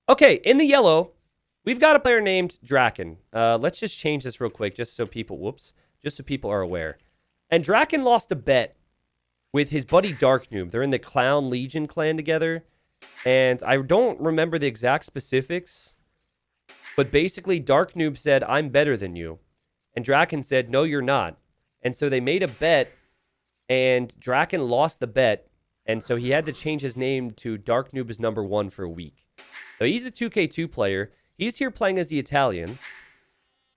Okay, in the yellow, we've got a player named Dracken. Let's just change this real quick, just so people, just so people are aware. And Dracken lost a bet with his buddy Dark Noob. They're in the Clown Legion clan together. And I don't remember the exact specifics. But basically, Dark Noob said, I'm better than you. And Dracken said, no, you're not. And so they made a bet. And Dracken lost the bet. And so he had to change his name to Dark Noob is number 1 for a week. So he's a 2K2 player. He's here playing as the Italians.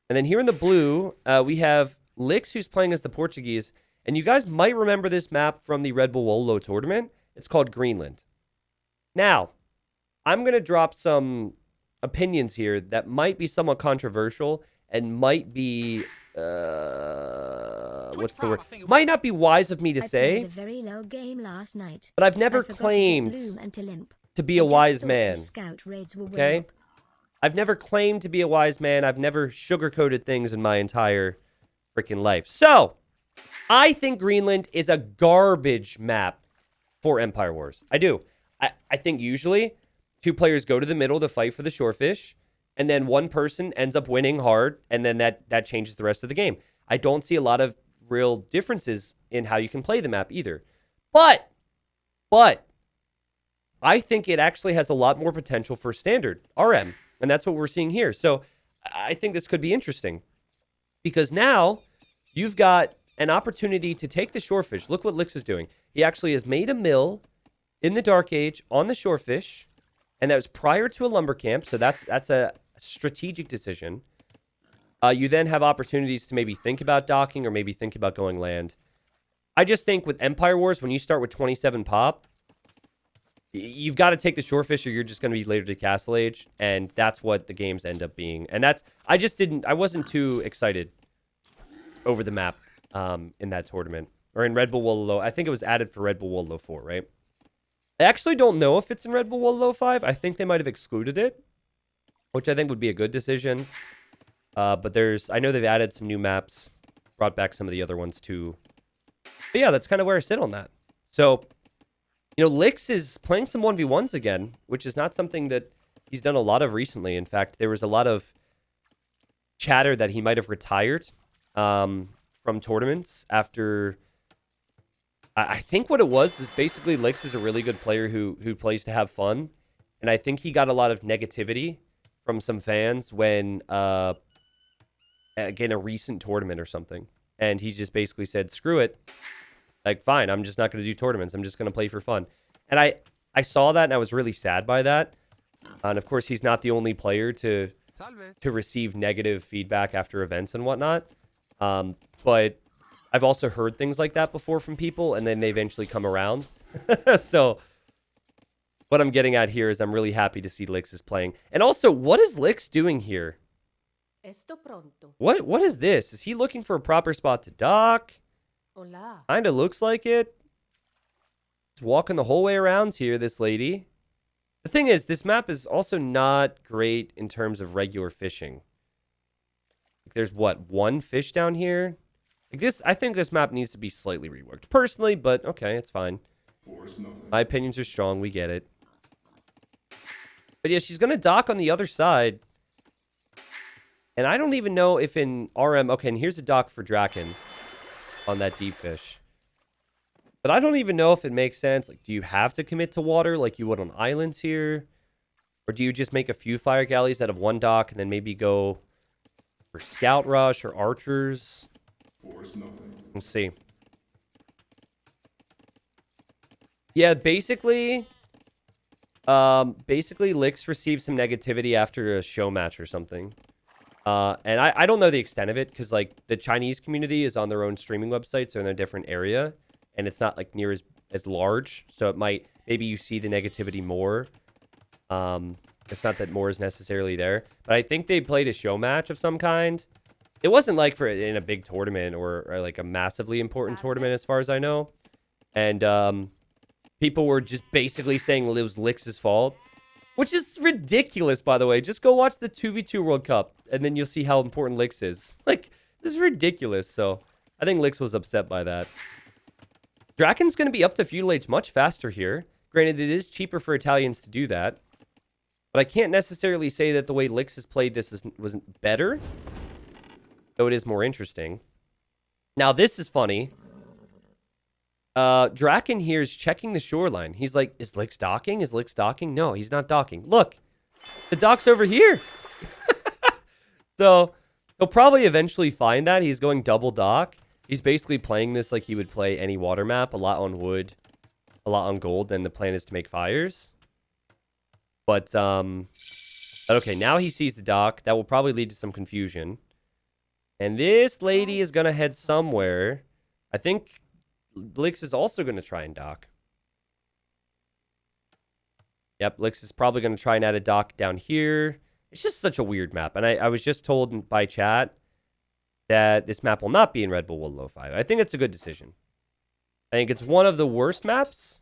And then here in the blue, we have Lyx, who's playing as the Portuguese. And you guys might remember this map from the Red Bull Wolo tournament. It's called Greenland. Now, I'm going to drop some opinions here that might be somewhat controversial and might be, what's the word? Might not be wise of me to say, a very low game last night, but I've never claimed to be a wise man. Okay? I've never claimed to be a wise man. I've never sugarcoated things in my entire freaking life. So, I think Greenland is a garbage map for Empire Wars. I do. I think usually 2 players go to the middle to fight for the shorefish, and then one person ends up winning hard, and then that changes the rest of the game. I don't see a lot of real differences in how you can play the map either. But I think it actually has a lot more potential for standard RM, and that's what we're seeing here. So I think this could be interesting because now you've got an opportunity to take the shorefish. Look what Lyx is doing. He actually has made a mill in the Dark Age on the shorefish, and that was prior to a lumber camp, so that's a strategic decision. You then have opportunities to maybe think about docking or maybe think about going land. I just think with Empire Wars, when you start with 27 pop, you've got to take the shorefish or you're just going to be later to Castle Age, and that's what the games end up being. And I wasn't too excited over the map in that tournament. Or in Red Bull Wolo. I think it was added for Red Bull Wolo 4, right? I actually don't know if it's in Red Bull Wolo 5. I think they might have excluded it, which I think would be a good decision. But I know they've added some new maps, brought back some of the other ones too. But yeah, that's kind of where I sit on that. So, Lyx is playing some 1v1s again, which is not something that he's done a lot of recently. In fact, there was a lot of chatter that he might have retired from tournaments after... I think what it was is basically Lyx is a really good player who plays to have fun. And I think he got a lot of negativity from some fans when, again, a recent tournament or something. And he just basically said, screw it. Like, fine, I'm just not going to do tournaments. I'm just going to play for fun. And I saw that and I was really sad by that. And of course, he's not the only player to receive negative feedback after events and whatnot. But I've also heard things like that before from people, and then they eventually come around. So what I'm getting at here is I'm really happy to see Lyx is playing. And also, what is Lyx doing here? What is this? Is he looking for a proper spot to dock? Kinda looks like it. He's walking the whole way around here, this lady. The thing is, this map is also not great in terms of regular fishing. There's what, 1 fish down here? I think this map needs to be slightly reworked. Personally, but okay, it's fine. My opinions are strong, we get it. But yeah, she's going to dock on the other side. And I don't even know if in RM... Okay, and here's a dock for Dracken on that deep fish. But I don't even know if it makes sense. Like, do you have to commit to water like you would on islands here? Or do you just make a few fire galleys out of 1 dock and then maybe go for scout rush or archers? We'll see. Yeah, basically Lyx received some negativity after a show match or something. And I don't know the extent of it because, like, the Chinese community is on their own streaming website, so in a different area, and it's not, like, near as large, so it might... Maybe you see the negativity more. It's not that more is necessarily there. But I think they played a show match of some kind. It wasn't like in a big tournament or like a massively important tournament as far as I know. And people were just basically saying it was Lyx's fault. Which is ridiculous, by the way. Just go watch the 2v2 World Cup. And then you'll see how important Lyx is. Like, this is ridiculous. So, I think Lyx was upset by that. Drakken's going to be up to feudal age much faster here. Granted, it is cheaper for Italians to do that. But I can't necessarily say that the way Lyx has played this wasn't better. Though it is more interesting. Now, this is funny. Dracken here is checking the shoreline. He's like, is Lyx docking? Is Lyx docking? No, he's not docking. Look, the dock's over here. So he'll probably eventually find that. He's going double dock. He's basically playing this like he would play any water map. A lot on wood, a lot on gold. And the plan is to make fires. But, okay, now he sees the dock. That will probably lead to some confusion. And this lady is going to head somewhere. I think Lyx is also going to try and dock. Yep, Lyx is probably going to try and add a dock down here. It's just such a weird map. And I was just told by chat that this map will not be in Red Bull Wololo 5. I think it's a good decision. I think it's one of the worst maps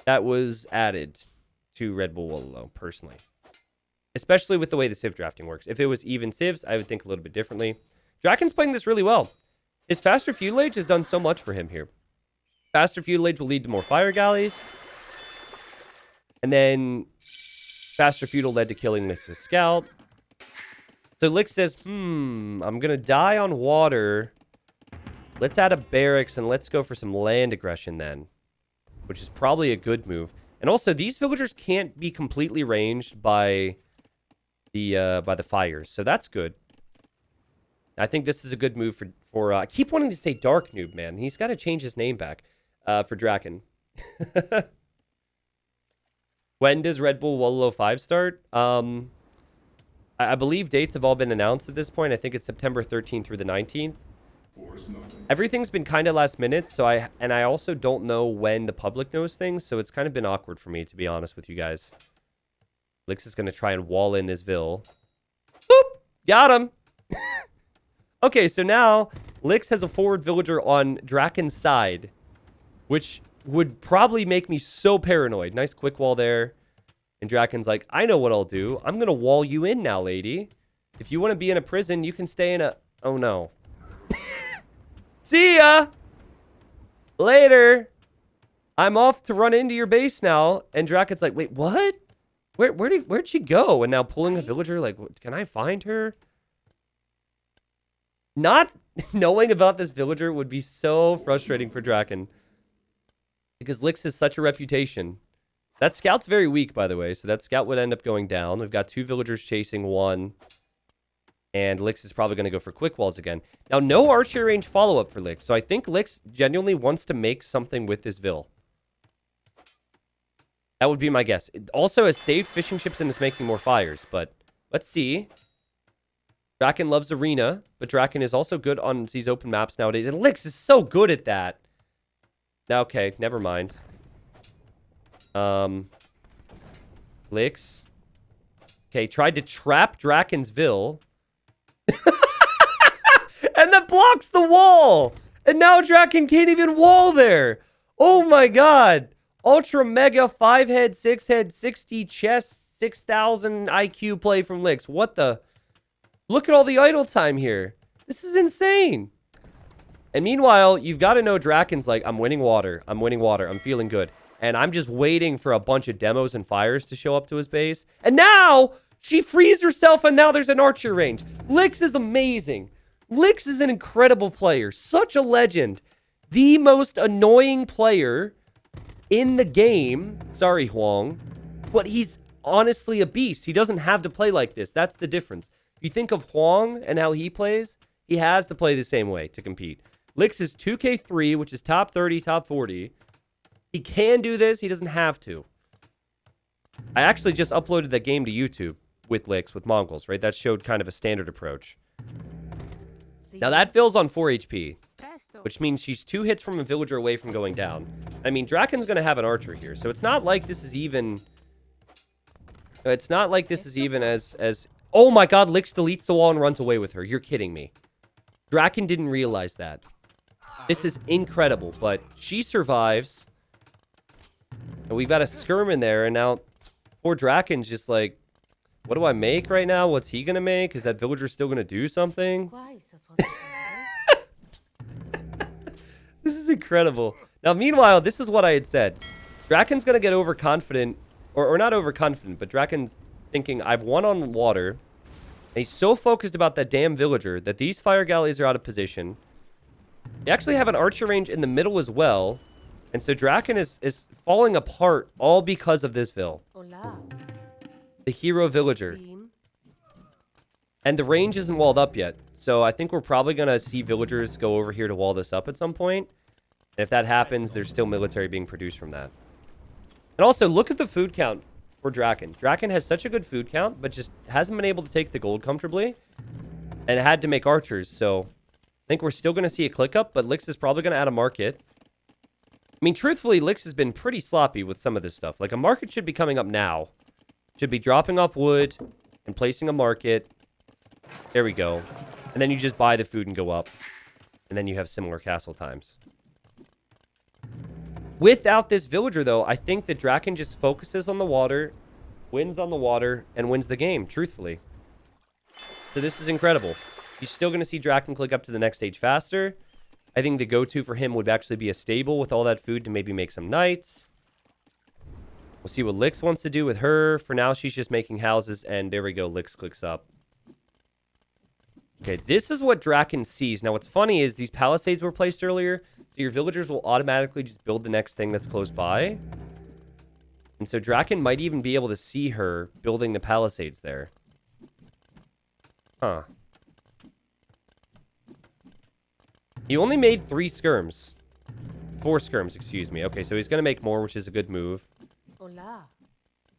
that was added to Red Bull Wololo, personally. Especially with the way the civ drafting works. If it was even civs, I would think a little bit differently. Drakken's playing this really well. His faster feudal age has done so much for him here. Faster feudal age will lead to more fire galleys. And then faster feudal led to killing Lyx's scout. So Lyx says, I'm going to die on water. Let's add a barracks and let's go for some land aggression then. Which is probably a good move. And also, these villagers can't be completely ranged by the fires. So that's good. I think this is a good move for I keep wanting to say Dark Noob, man. He's got to change his name back for Dracken. When does Red Bull Wololo 5 start? I believe dates have all been announced at this point. I think it's September 13th through the 19th. Everything's been kind of last minute, so I also don't know when the public knows things, so it's kind of been awkward for me, to be honest with you guys. Lyx is going to try and wall in this Vill. Boop! Got him! Okay, so now Lyx has a forward villager on Drakken's side, which would probably make me so paranoid. Nice quick wall there. And Drakken's like, I know what I'll do. I'm going to wall you in now, lady. If you want to be in a prison, you can stay in a... Oh, no. See ya! Later! I'm off to run into your base now. And Drakken's like, wait, what? Where'd she go? And now pulling a villager, like, can I find her? Not knowing about this villager would be so frustrating for Dracken. Because Lyx has such a reputation. That scout's very weak, by the way. So that scout would end up going down. We've got 2 villagers chasing 1. And Lyx is probably going to go for quick walls again. Now, no archer range follow-up for Lyx. So I think Lyx genuinely wants to make something with this Vill. That would be my guess. It also has saved fishing ships and is making more fires. But let's see. Dracken loves arena. But Dracken is also good on these open maps nowadays. And Lyx is so good at that. Okay, never mind. Lyx. Okay, tried to trap Drakken's Vill. And that blocks the wall. And now Dracken can't even wall there. Oh my god. Ultra mega 5-head, 6-head, 60 chest, 6,000 IQ play from Lyx. What the? Look at all the idle time here. This is insane. And meanwhile, you've got to know Drakken's like, I'm winning water. I'm winning water. I'm feeling good. And I'm just waiting for a bunch of demos and fires to show up to his base. And now she frees herself and now there's an archer range. Lyx is amazing. Lyx is an incredible player. Such a legend. The most annoying player in the game. Sorry, Huang. But he's honestly a beast. He doesn't have to play like this. That's the difference. If you think of Huang and how he plays, he has to play the same way to compete. Lyx is 2K3, which is top 30, top 40. He can do this. He doesn't have to. I actually just uploaded that game to YouTube with Lyx, with Mongols, right? That showed kind of a standard approach. Now that Vill's on 4 HP, which means she's 2 hits from a villager away from going down. I mean, Drakken's going to have an archer here, so it's not like this is even... It's not like this is even as... Oh my god, Lyx deletes the wall and runs away with her. You're kidding me. Dracken didn't realize that. This is incredible, but she survives. And we've got a skirm in there, and now poor Drakken's just like, what do I make right now? What's he going to make? Is that villager still going to do something? This is incredible. Now, meanwhile, this is what I had said. Drakken's going to get overconfident or not overconfident, but Drakken's thinking, I've won on water. And he's so focused about that damn villager that these fire galleys are out of position. They actually have an archer range in the middle as well. And so Dracken is falling apart all because of this vill. Hola. The hero villager. And the range isn't walled up yet. So I think we're probably going to see villagers go over here to wall this up at some point. And if that happens, there's still military being produced from that. And also, look at the food count for Dracken. Dracken has such a good food count, but just hasn't been able to take the gold comfortably. And had to make archers, so I think we're still going to see a click up, but Lyx is probably going to add a market. I mean, truthfully, Lyx has been pretty sloppy with some of this stuff. Like, a market should be coming up now. Should be dropping off wood and placing a market. There we go. And then you just buy the food and go up. And then you have similar castle times. Without this villager, though, I think that Dracken just focuses on the water, wins on the water, and wins the game, truthfully. So this is incredible. You're still going to see Dracken click up to the next stage faster. I think the go-to for him would actually be a stable with all that food to maybe make some knights. We'll see what Lyx wants to do with her. For now, she's just making houses, and there we go. Lyx clicks up. Okay, this is what Dracken sees. Now, what's funny is these palisades were placed earlier, so your villagers will automatically just build the next thing that's close by. And so Dracken might even be able to see her building the palisades there. Huh. He only made 3 skirms. 4 skirms, excuse me. Okay, so he's going to make more, which is a good move. Hola.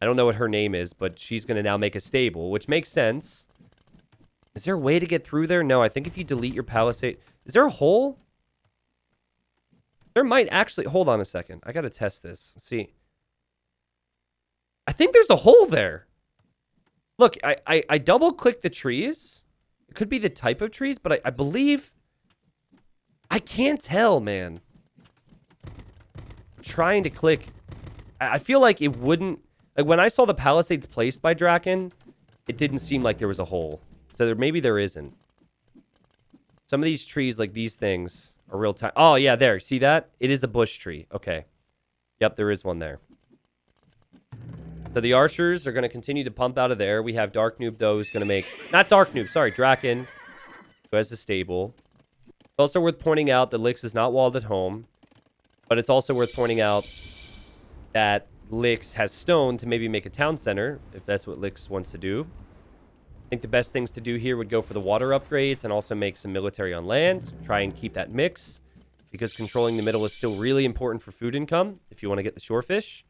I don't know what her name is, but she's going to now make a stable, which makes sense. Is there a way to get through there? No, I think if you delete your palisade... Is there a hole? There might actually... Hold on a second. I got to test this. Let's see. I think there's a hole there. Look, I double-clicked the trees. It could be the type of trees, but I believe... I can't tell, man. I'm trying to click. I feel like it wouldn't... Like, when I saw the palisades placed by Dracken, it didn't seem like there was a hole. So maybe there isn't. Some of these trees, like these things, are real tiny. Oh, yeah, there. See that? It is a bush tree. Okay. Yep, there is one there. So the archers are going to continue to pump out of there. We have Dark Noob, though, who's going to make... Not Dark Noob, sorry. Dracken, who has a stable. It's also worth pointing out that Lyx is not walled at home. But it's also worth pointing out that Lyx has stone to maybe make a town center, if that's what Lyx wants to do. I think the best things to do here would go for the water upgrades and also make some military on land. Try and keep that mix, because controlling the middle is still really important for food income if you want to get the shorefish.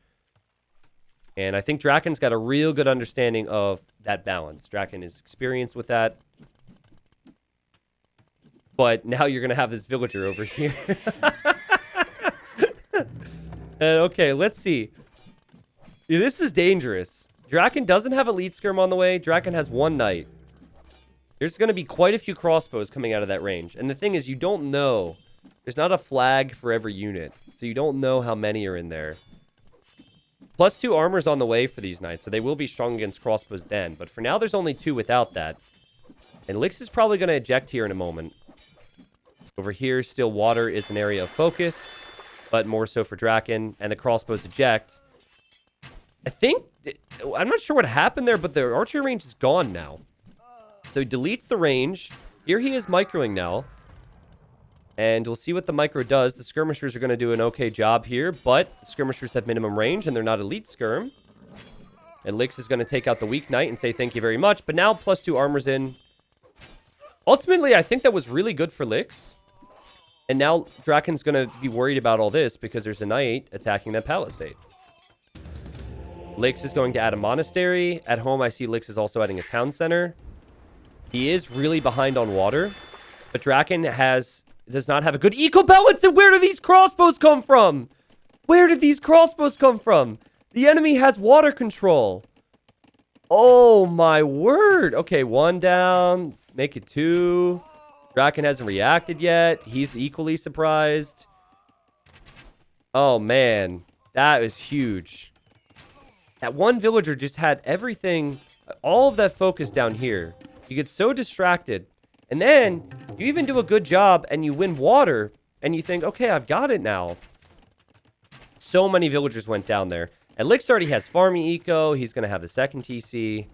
And I think Drakken's got a real good understanding of that balance. Dracken is experienced with that. But now you're going to have this villager over here. And okay, let's see. This is dangerous. Dracken doesn't have elite skirm on the way. Dracken has 1 knight. There's going to be quite a few crossbows coming out of that range. And the thing is, you don't know. There's not a flag for every unit. So you don't know how many are in there. +2 armor's on the way for these knights. So they will be strong against crossbows then. But for now, there's only 2 without that. And Lyx is probably going to eject here in a moment. Over here, still water is an area of focus. But more so for Dracken. And the crossbows eject. I think... I'm not sure what happened there, but the archer range is gone now. So he deletes the range. Here he is microing now. And we'll see what the micro does. The skirmishers are going to do an okay job here, but the skirmishers have minimum range, and they're not elite skirm. And Lyx is going to take out the weak knight and say thank you very much. But now +2 armor's in. Ultimately, I think that was really good for Lyx. And now Drakken's going to be worried about all this because there's a knight attacking that palisade. Lyx is going to add a monastery. At home, I see Lyx is also adding a town center. He is really behind on water. But Dracken does not have a good eco-balance. And where do these crossbows come from? Where did these crossbows come from? The enemy has water control. Oh, my word. Okay, 1 down. Make it 2. Dracken hasn't reacted yet. He's equally surprised. Oh, man. That is huge. That one villager just had everything, all of that focus down here. You get so distracted. And then you even do a good job and you win water. And you think, okay, I've got it now. So many villagers went down there. And Lyx already has farming eco. He's going to have the second TC.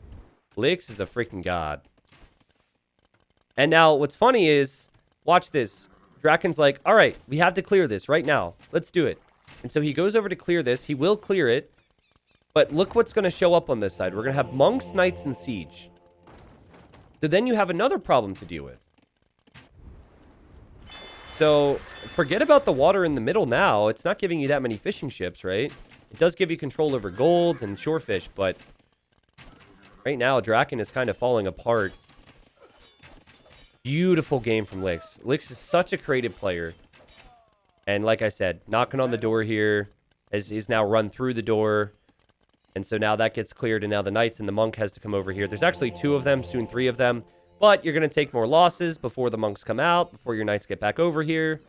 Lyx is a freaking god. And now what's funny is, watch this. Dracken's like, all right, we have to clear this right now. Let's do it. And so he goes over to clear this. He will clear it. But look what's going to show up on this side. We're going to have monks, knights, and siege. So then you have another problem to deal with. So forget about the water in the middle now. It's not giving you that many fishing ships, right? It does give you control over gold and shorefish, but right now Dracken is kind of falling apart. Beautiful game from Lyx. Lyx is such a creative player. And like I said, knocking on the door here as he's now run through the door. And so now that gets cleared, and now the knights and the monk has to come over here. There's actually 2 of them, soon 3 of them. But you're going to take more losses before the monks come out, before your knights get back over here.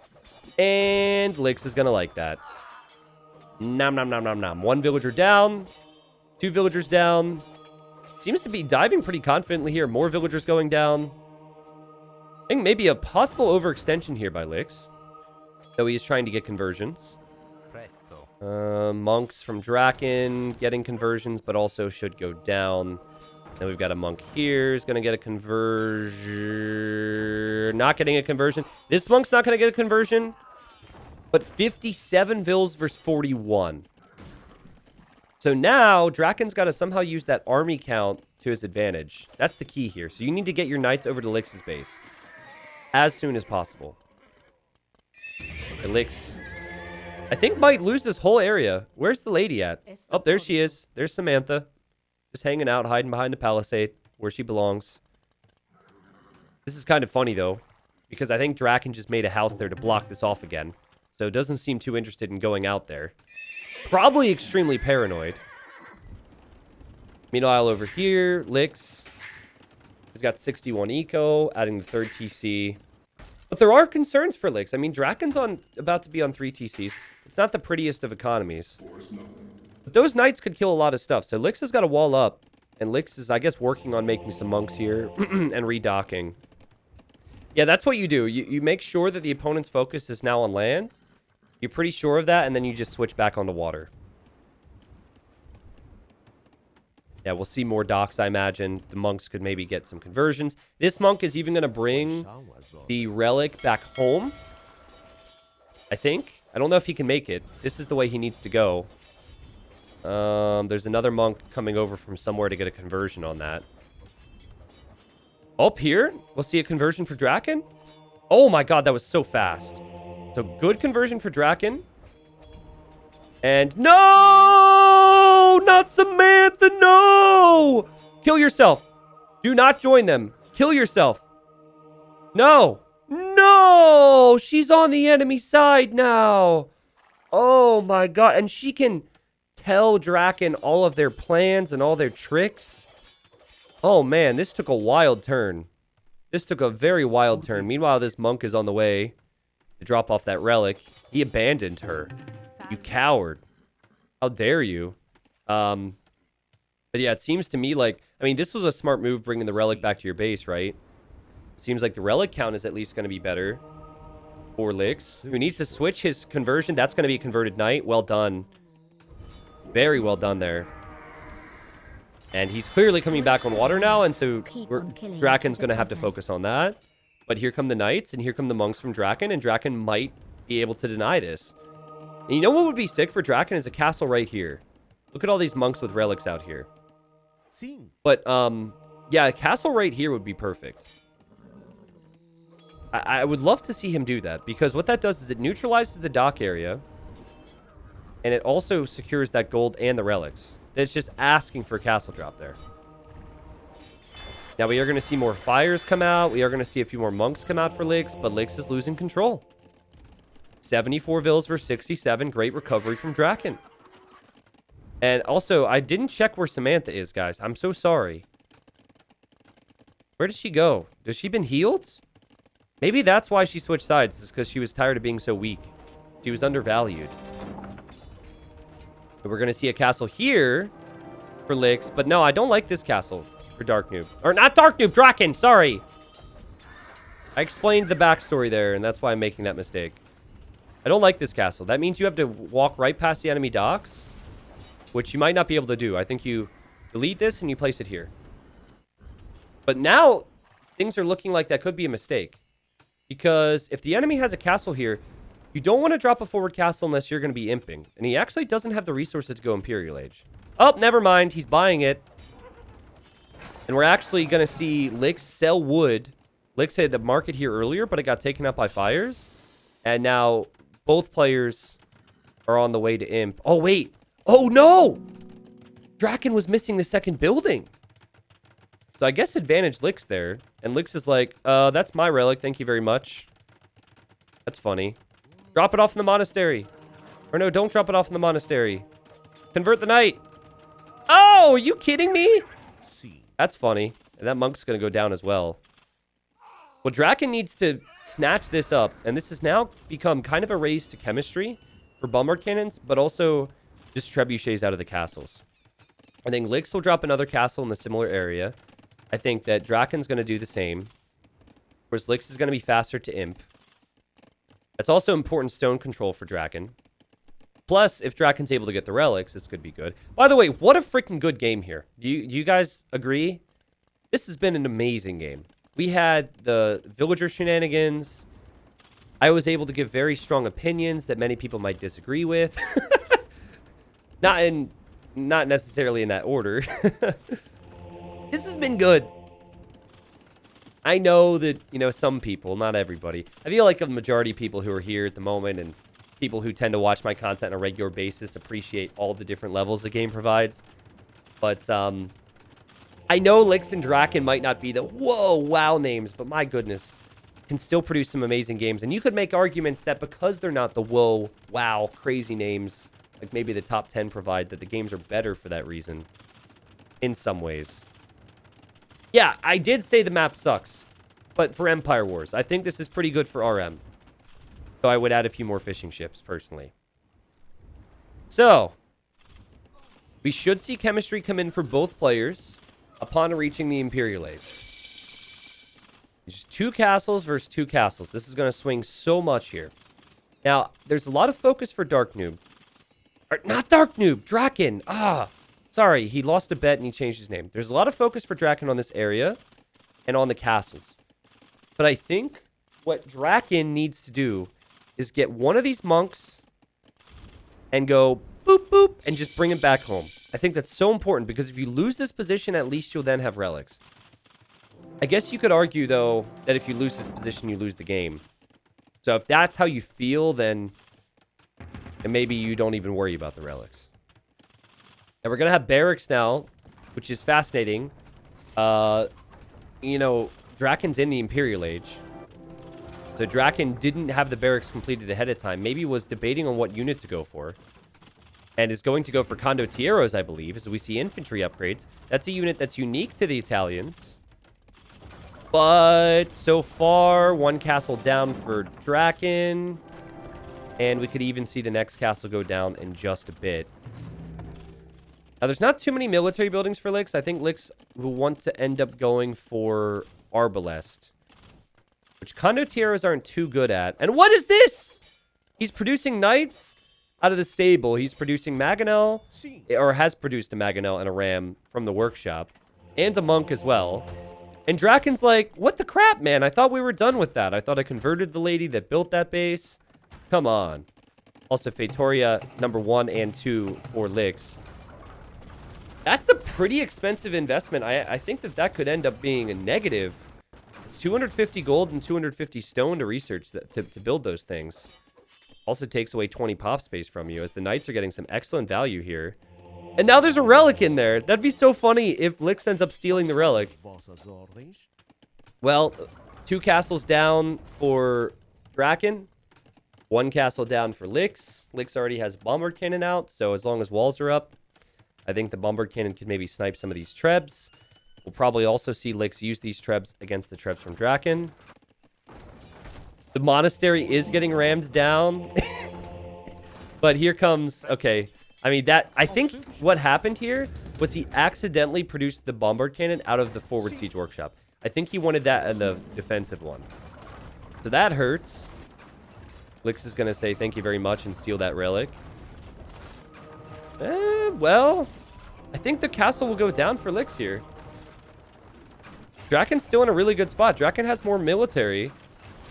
And Lyx is going to like that. Nom, nom, nom, nom, nom. 1 villager down. 2 villagers down. Seems to be diving pretty confidently here. More villagers going down. I think maybe a possible overextension here by Lyx. Though he is trying to get conversions. Monks from Dracken getting conversions, but also should go down. Then we've got a monk here. He's going to get a conversion. Not getting a conversion. This monk's not going to get a conversion. But 57 vills versus 41. So now Dracken's got to somehow use that army count to his advantage. That's the key here. So you need to get your knights over to Lyx's base as soon as possible. And Lyx, I think, might lose this whole area. Where's the lady at? Oh, there she is. There's Samantha. Just hanging out, hiding behind the palisade where she belongs. This is kind of funny, though, because I think Dracken just made a house there to block this off again. So doesn't seem too interested in going out there. Probably extremely paranoid. Meanwhile, over here, Lyx has got 61 eco, adding the 3rd TC. But there are concerns for Lyx. I mean, Dracken's about to be on 3 TCs. It's not the prettiest of economies. But those knights could kill a lot of stuff. So Lyx has got a wall up. And Lyx is, I guess, working on making some monks here and redocking. Yeah, that's what you do. You make sure that the opponent's focus is now on land. You're pretty sure of that, and then you just switch back onto water. Yeah, we'll see more docks, I imagine. The monks could maybe get some conversions. This monk is even going to bring the relic back home, I think. I don't know if he can make it. This is the way he needs to go. There's another monk coming over from somewhere to get a conversion on that. Up here, we'll see a conversion for Dracken. Oh my god, that was so fast. So good conversion for Dracken. And no! Not Samantha, no! Kill yourself. Do not join them. Kill yourself. No. No! She's on the enemy side now. Oh my god. And she can tell Dracken all of their plans and all their tricks. Oh man, this took a wild turn. This took a very wild turn. Meanwhile, this monk is on the way to drop off that relic. He abandoned her. You coward. How dare you? But yeah, it seems to me like, I mean, this was a smart move bringing the relic back to your base, right? Seems like the relic count is at least going to be better for Lyx, who needs to switch his conversion. That's going to be a converted knight. Well done. Very well done there. And he's clearly coming back on water now, and so Dracken's going to have to focus on that. But here come the knights, and here come the monks from Dracken, and Dracken might be able to deny this. And you know what would be sick for Dracken is a castle right here. Look at all these monks with relics out here. But, yeah, a castle right here would be perfect. I would love to see him do that, because what that does is it neutralizes the dock area, and it also secures that gold and the relics. It's just asking for a castle drop there. Now, we are going to see more fires come out. We are going to see a few more monks come out for Lyx, but Lyx is losing control. 74 vills versus 67. Great recovery from Dracken. And also, I didn't check where Samantha is, guys. I'm so sorry. Where did she go? Has she been healed? Maybe that's why she switched sides. Is because she was tired of being so weak. She was undervalued. But we're going to see a castle here for Lyx. But no, I don't like this castle for Dark Noob. Or not Dark Noob, Dracken, sorry. I explained the backstory there, and that's why I'm making that mistake. I don't like this castle. That means you have to walk right past the enemy docks. which you might not be able to do. I think you delete this and you place it here. But now, things are looking like that could be a mistake. Because if the enemy has a castle here, you don't want to drop a forward castle unless you're going to be imping. And he actually doesn't have the resources to go Imperial Age. Oh, never mind. He's buying it. And we're actually going to see Lyx sell wood. Lyx had the market here earlier, but it got taken out by fires. And now both players are on the way to imp. Oh, wait. Oh, no! Dracken was missing the second building. So I guess advantage Lyx there. And Lyx is like, that's my relic. Thank you very much. That's funny. Drop it off in the monastery. Or no, don't drop it off in the monastery. Convert the knight. Oh, are you kidding me? That's funny. And that monk's going to go down as well. Well, Dracken needs to snatch this up. And this has now become kind of a race to chemistry for bombard cannons, but also just trebuchets out of the castles. I think Lyx will drop another castle in the similar area. I think that Drakken's going to do the same. Of course, Lyx is going to be faster to imp. That's also important stone control for Dracken. Plus, if Drakken's able to get the relics, this could be good. By the way, what a freaking good game here. Do you guys agree? This has been an amazing game. We had the villager shenanigans. I was able to give very strong opinions that many people might disagree with. Not necessarily in that order. This has been good. I know that, some people, not everybody. I feel like the majority of people who are here at the moment and people who tend to watch my content on a regular basis appreciate all the different levels the game provides. But I know Lyx and Dracken might not be the wow names, but my goodness, can still produce some amazing games. And you could make arguments that because they're not the wow, crazy names, like maybe the top 10 provide, that the games are better for that reason in some ways. Yeah, I did say the map sucks, but for Empire Wars, I think this is pretty good for RM. So I would add a few more fishing ships, personally. So, we should see chemistry come in for both players upon reaching the Imperial Age. Just 2 castles versus 2 castles. This is going to swing so much here. Now, there's a lot of focus for Dark Noob. Or, not Dark Noob, Dracken. Sorry, he lost a bet and he changed his name. There's a lot of focus for Dracken on this area and on the castles. But I think what Dracken needs to do is get one of these monks and go boop, boop, and just bring him back home. I think that's so important because if you lose this position, at least you'll then have relics. I guess you could argue, though, that if you lose this position, you lose the game. So if that's how you feel, then maybe you don't even worry about the relics. And we're going to have barracks now, which is fascinating. Drakken's in the Imperial Age. So Dracken didn't have the barracks completed ahead of time. Maybe was debating on what unit to go for. And is going to go for Condotieros, I believe, as we see infantry upgrades. That's a unit that's unique to the Italians. But so far, 1 castle down for Dracken. And we could even see the next castle go down in just a bit. Now, there's not too many military buildings for Lyx. I think Lyx will want to end up going for Arbalest, which Condotieros aren't too good at. And what is this? He's producing knights out of the stable. He's producing Maganel, or has produced a Maganel and a Ram from the workshop, and a monk as well. And Drakken's like, what the crap, man? I thought we were done with that. I thought I converted the lady that built that base. Come on. Also, feitoria number 1 and 2 for Lyx. That's a pretty expensive investment. I think that could end up being a negative. It's 250 gold and 250 stone to research to build those things. Also takes away 20 pop space from you, as the knights are getting some excellent value here. And now there's a relic in there. That'd be so funny if Lyx ends up stealing the relic. Well, 2 castles down for Dracken. 1 castle down for Lyx. Lyx already has bombard cannon out, so as long as walls are up, I think the bombard cannon could maybe snipe some of these trebs. We'll probably also see Lyx use these trebs against the trebs from Dracken. The monastery is getting rammed down. But here comes... Okay. I mean, I think what happened here was he accidentally produced the bombard cannon out of the forward siege workshop. I think he wanted that in the defensive one. So that hurts. Lyx is going to say thank you very much and steal that relic. Well, I think the castle will go down for Lyx here. Drakken's still in a really good spot. Dracken has more military,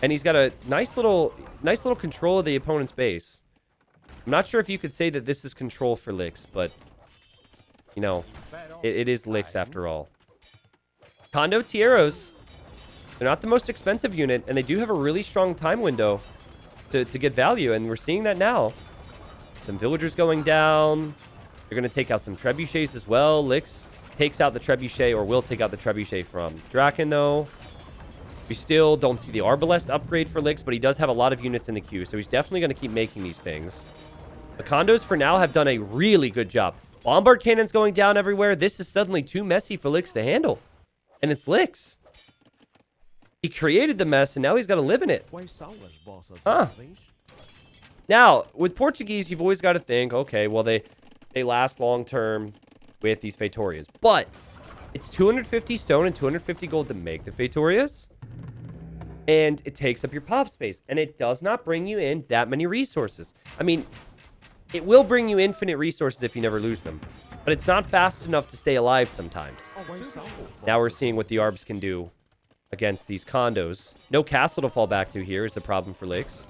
and he's got a nice little control of the opponent's base. I'm not sure if you could say that this is control for Lyx, but, you know, it is Lyx after all. Condo Tieros, they're not the most expensive unit, and they do have a really strong time window to get value, and we're seeing that now. Some villagers going down. They're going to take out some trebuchets as well. Lyx takes out the trebuchet, or will take out the trebuchet from Dracken, though. We still don't see the arbalest upgrade for Lyx, but he does have a lot of units in the queue, so he's definitely going to keep making these things. The condos, for now, have done a really good job. Bombard cannons going down everywhere. This is suddenly too messy for Lyx to handle. And it's Lyx. He created the mess, and now he's got to live in it. Huh. Now, with Portuguese, you've always got to think, okay, well, they last long-term with these feitorias. But it's 250 stone and 250 gold to make the feitorias. And it takes up your pop space. And it does not bring you in that many resources. I mean, it will bring you infinite resources if you never lose them. But it's not fast enough to stay alive sometimes. Now we're seeing what the Arbs can do against these condos. No castle to fall back to here is the problem for Lyx.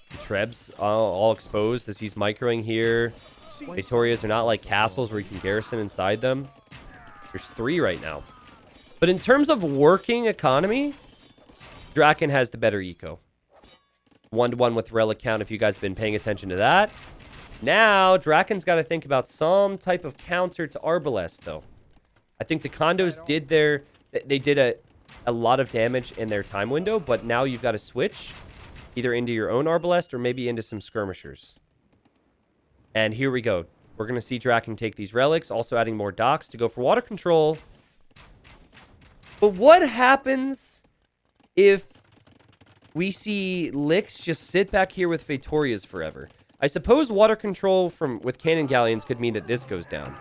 The Trebs all exposed as he's microing here. Feitorias are not like castles where you can garrison inside them. There's 3 right now. But in terms of working economy, Dracken has the better eco. 1-to-1 with Relic count if you guys have been paying attention to that. Now, Drakken's got to think about some type of counter to Arbalest, though. I think the condos did they did a lot of damage in their time window, but now you've got to switch either into your own Arbalest or maybe into some skirmishers. And here we go. We're going to see Dracken take these relics, also adding more docks to go for water control. But what happens if we see Lyx just sit back here with feitorias forever? I suppose water control with cannon galleons could mean that this goes down.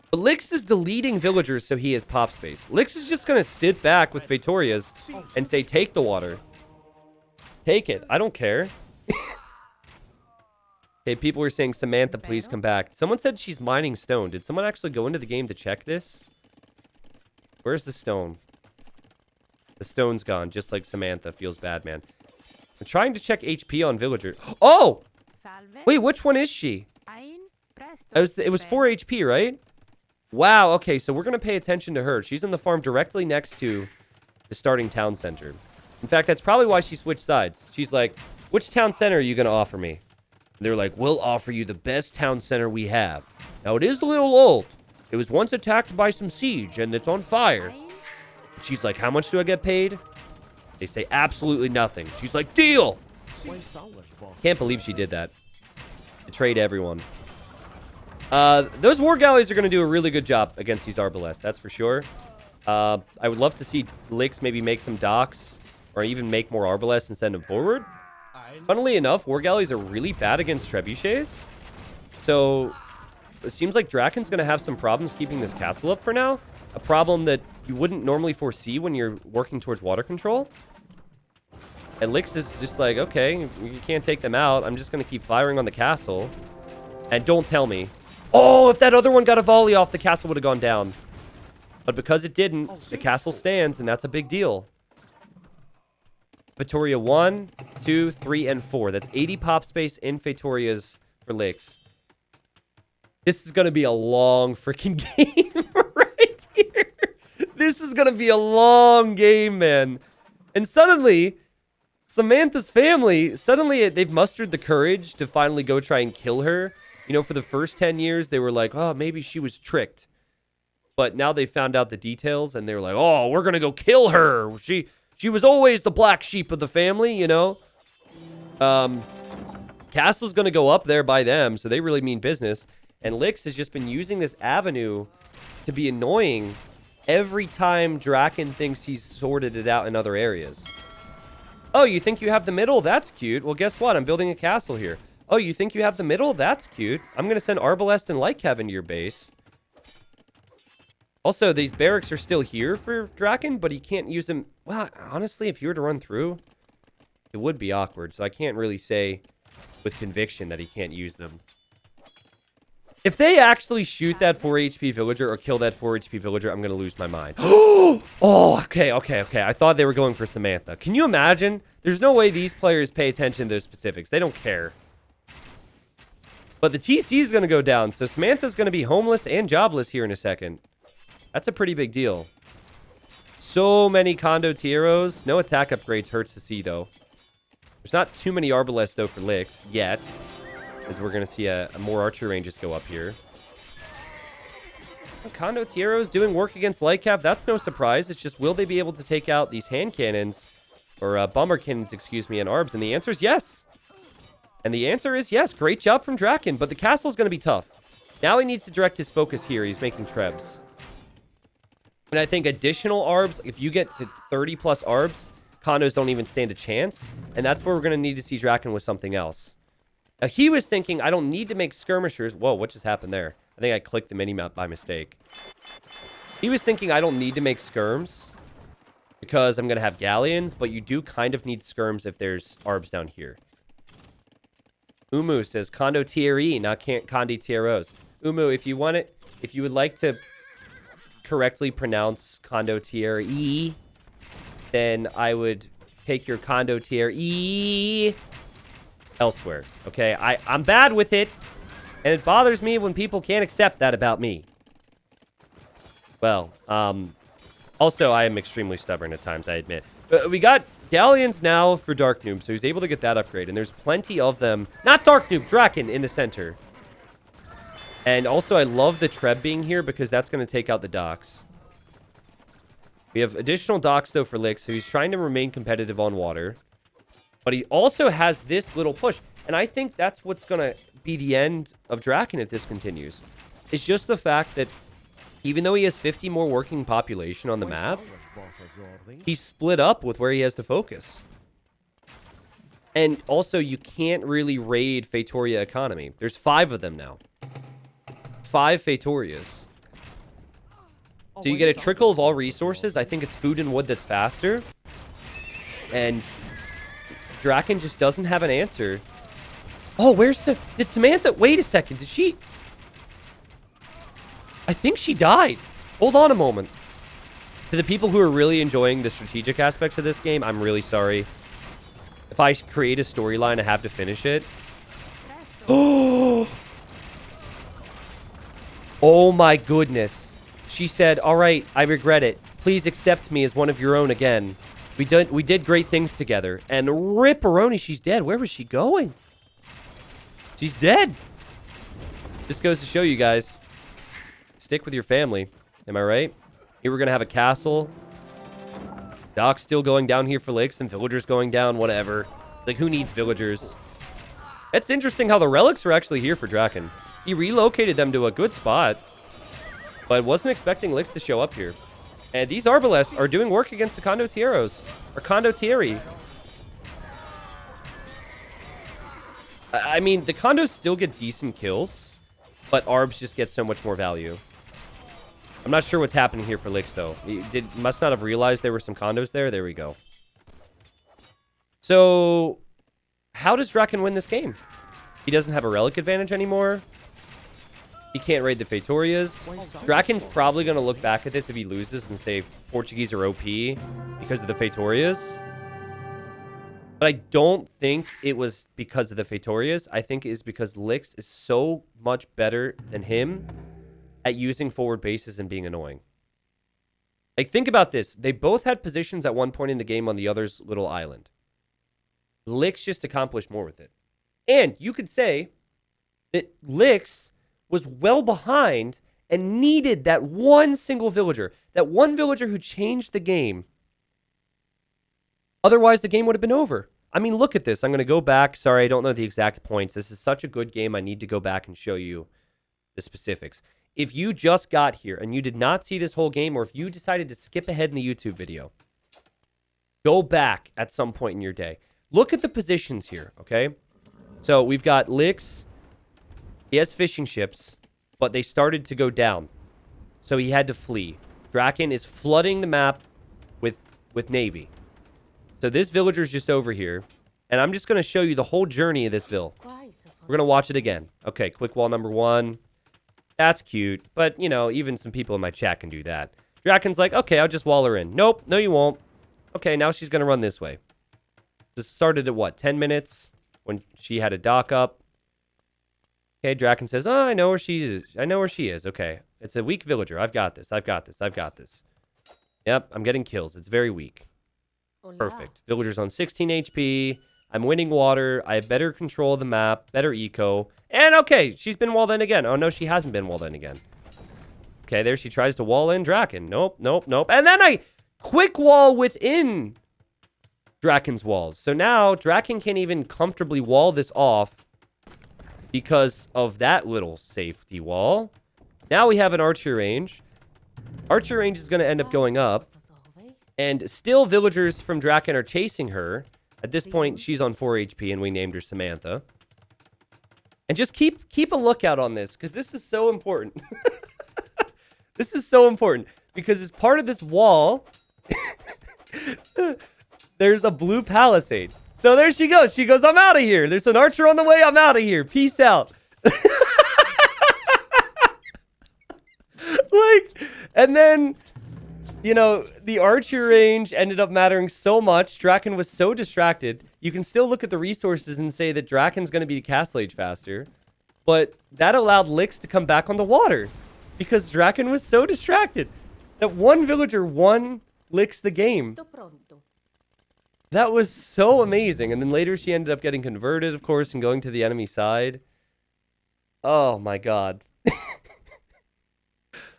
But Lyx is deleting villagers so he has pop space. Lyx is just going to sit back with feitorias and say, take the water. Take it. I don't care. Okay, people were saying, Samantha, please come back. Someone said she's mining stone. Did someone actually go into the game to check this? Where's the stone? The stone's gone, just like Samantha. Feels bad, man. I'm trying to check HP on villager. Oh! Wait, which one is she? It was 4 HP, right? Wow, okay, so we're going to pay attention to her. She's in the farm directly next to the starting town center. In fact, that's probably why she switched sides. She's like, which town center are you going to offer me? And they're like, we'll offer you the best town center we have. Now, it is a little old. It was once attacked by some siege, and it's on fire. And she's like, how much do I get paid? They say absolutely nothing. She's like, deal! Can't believe she did that. Betrayed everyone. Those war galleys are going to do a really good job against these Arbalest, that's for sure. I would love to see Lyx maybe make some docks, or even make more Arbalest and send them forward. Funnily enough, war galleys are really bad against trebuchets. So, it seems like Drakken's going to have some problems keeping this castle up for now. A problem that you wouldn't normally foresee when you're working towards water control. And Lyx is just like, okay, you can't take them out. I'm just going to keep firing on the castle. And don't tell me. Oh, if that other one got a volley off, the castle would have gone down. But because it didn't, the castle stands, and that's a big deal. Feitoria 1, 2, 3, and 4. That's 80 pop space in Feitorias for Lyx. This is going to be a long freaking game right here. This is going to be a long game, man. And suddenly, Samantha's family, they've mustered the courage to finally go try and kill her. You know, for the first 10 years, they were like, oh, maybe she was tricked. But now they found out the details, and they were like, oh, we're going to go kill her. She was always the black sheep of the family, you know. Castle's going to go up there by them, so they really mean business. And Lyx has just been using this avenue to be annoying every time Dracken thinks he's sorted it out in other areas. Oh, you think you have the middle? That's cute. Well, guess what? I'm building a castle here. Oh, you think you have the middle? That's cute. I'm going to send Arbalest and Lycav into your base. Also, these barracks are still here for Dracken, but he can't use them. Well, honestly, if you were to run through, it would be awkward. So I can't really say with conviction that he can't use them. If they actually shoot that 4 HP villager or kill that 4 HP villager, I'm going to lose my mind. Oh, okay. I thought they were going for Samantha. Can you imagine? There's no way these players pay attention to those specifics. They don't care. But the TC is going to go down, so Samantha's going to be homeless and jobless here in a second. That's a pretty big deal. So many Condo Tieros. No attack upgrades hurts to see, though. There's not too many Arbalests, though, for Lyx yet. As we're going to see a more archer ranges go up here. Condo Tieros doing work against Lightcap. That's no surprise. It's just, will they be able to take out these hand cannons? Or bomber cannons, excuse me, and Arbs? And the answer is yes. And the answer is yes. Great job from Dracken. But the castle's going to be tough. Now he needs to direct his focus here. He's making trebs. And I think additional Arbs, if you get to 30 plus Arbs, condos don't even stand a chance. And that's where we're going to need to see Dracken with something else. Now, he was thinking, I don't need to make skirmishers. Whoa, what just happened there? I think I clicked the mini-map by mistake. He was thinking, I don't need to make skirms because I'm going to have galleons, but you do kind of need skirms if there's Arbs down here. Umu says, Condo TRE, not Condi TROs. Umu, if you want it, if you would like to correctly pronounce Condo TRE, then I would take your Condo TRE elsewhere. Okay, I'm bad with it, and it bothers me when people can't accept that about me. Well, also I am extremely stubborn at times, I admit. But we got galleons now for Dark Noob, so he's able to get that upgrade, and there's plenty of them. Not Dark Noob, Dracken in the center. And also I love the Treb being here because that's going to take out the docks. We have additional docks though for Lyx, so he's trying to remain competitive on water. But he also has this little push. And I think that's what's going to be the end of Dracken if this continues. It's just the fact that even though he has 50 more working population on the map, he's split up with where he has to focus. And also, you can't really raid feitoria economy. There's 5 of them now. 5 feitorias. So you get a trickle of all resources. I think it's food and wood that's faster. And Dracken just doesn't have an answer. Oh, did Samantha? Wait a second. Did she? I think she died. Hold on a moment. To the people who are really enjoying the strategic aspects of this game, I'm really sorry. If I create a storyline, I have to finish it. Oh! Oh my goodness. She said, all right, I regret it. Please accept me as one of your own again. We did great things together. And ripperoni, she's dead. Where was she going? She's dead. This goes to show you guys. Stick with your family. Am I right? Here we're going to have a castle. Doc's still going down here for Lyx and villagers going down, whatever. Like, who needs villagers? It's interesting how the relics are actually here for Dracken. He relocated them to a good spot. But wasn't expecting Lyx to show up here. And these Arbalests are doing work against the Condo Tieros. Or Condo Tieri. I mean, the Condos still get decent kills. But Arbs just get so much more value. I'm not sure what's happening here for Lyx, though. He must not have realized there were some Condos there. There we go. So, how does Dracken win this game? He doesn't have a Relic advantage anymore. He can't raid the Feitorias. Drakken's probably going to look back at this if he loses and say Portuguese are OP because of the Feitorias. But I don't think it was because of the Feitorias. I think it is because Lyx is so much better than him at using forward bases and being annoying. Like, think about this. They both had positions at one point in the game on the other's little island. Lyx just accomplished more with it. And you could say that Lyx was well behind and needed that one single villager. That one villager who changed the game. Otherwise, the game would have been over. I mean, look at this. I'm going to go back. Sorry, I don't know the exact points. This is such a good game. I need to go back and show you the specifics. If you just got here and you did not see this whole game, or if you decided to skip ahead in the YouTube video, go back at some point in your day. Look at the positions here, okay? So we've got Lyx. He has fishing ships, but they started to go down. So he had to flee. Dracken is flooding the map with Navy. So this villager's just over here. And I'm just going to show you the whole journey of this Vill. We're going to watch it again. Okay, quick wall number 1. That's cute. But, you know, even some people in my chat can do that. Drakken's like, okay, I'll just wall her in. Nope, no you won't. Okay, now she's going to run this way. This started at what, 10 minutes when she had a dock up. Okay, Dracken says, oh, I know where she is. I know where she is. Okay, it's a weak villager. I've got this. I've got this. I've got this. Yep, I'm getting kills. It's very weak. Perfect. Villager's on 16 HP. I'm winning water. I have better control of the map, better eco. And okay, she's been walled in again. Oh, no, she hasn't been walled in again. Okay, there she tries to wall in Dracken. Nope, nope, nope. And then I quick wall within Drakken's walls. So now Dracken can't even comfortably wall this off because of that little safety wall. Now we have an archer range. Archer range is going to end up going up. And still villagers from Dracken are chasing her. At this point, she's on 4 HP and we named her Samantha. And just keep a lookout on this because this is so important. This is so important because as part of this wall, there's a blue palisade. So there she goes. She goes, I'm out of here. There's an archer on the way. I'm out of here. Peace out. And then, you know, the archer range ended up mattering so much. Dracken was so distracted. You can still look at the resources and say that Drakken's going to be the castle age faster. But that allowed Lyx to come back on the water because Dracken was so distracted that one villager won Lyx the game. That was so amazing. And then later she ended up getting converted, of course, and going to the enemy side. Oh, my God.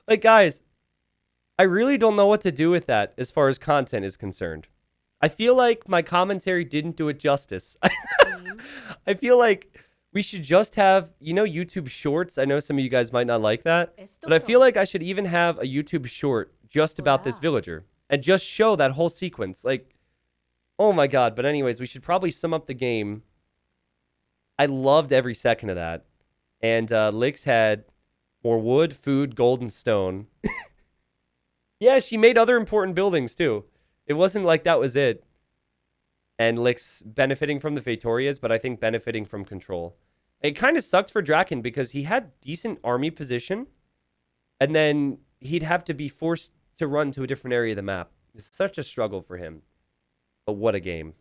Like, guys, I really don't know what to do with that as far as content is concerned. I feel like my commentary didn't do it justice. I feel like we should just have, you know, YouTube shorts. I know some of you guys might not like that, but I feel like I should even have a YouTube short just about this villager and just show that whole sequence. Like, oh my God. But anyways, we should probably sum up the game. I loved every second of that. And Lyx had more wood, food, gold, and stone. Yeah, she made other important buildings too. It wasn't like that was it. And Lyx benefiting from the feitorias, but I think benefiting from control. It kind of sucked for Dracken because he had decent army position. And then he'd have to be forced to run to a different area of the map. It's such a struggle for him. But what a game.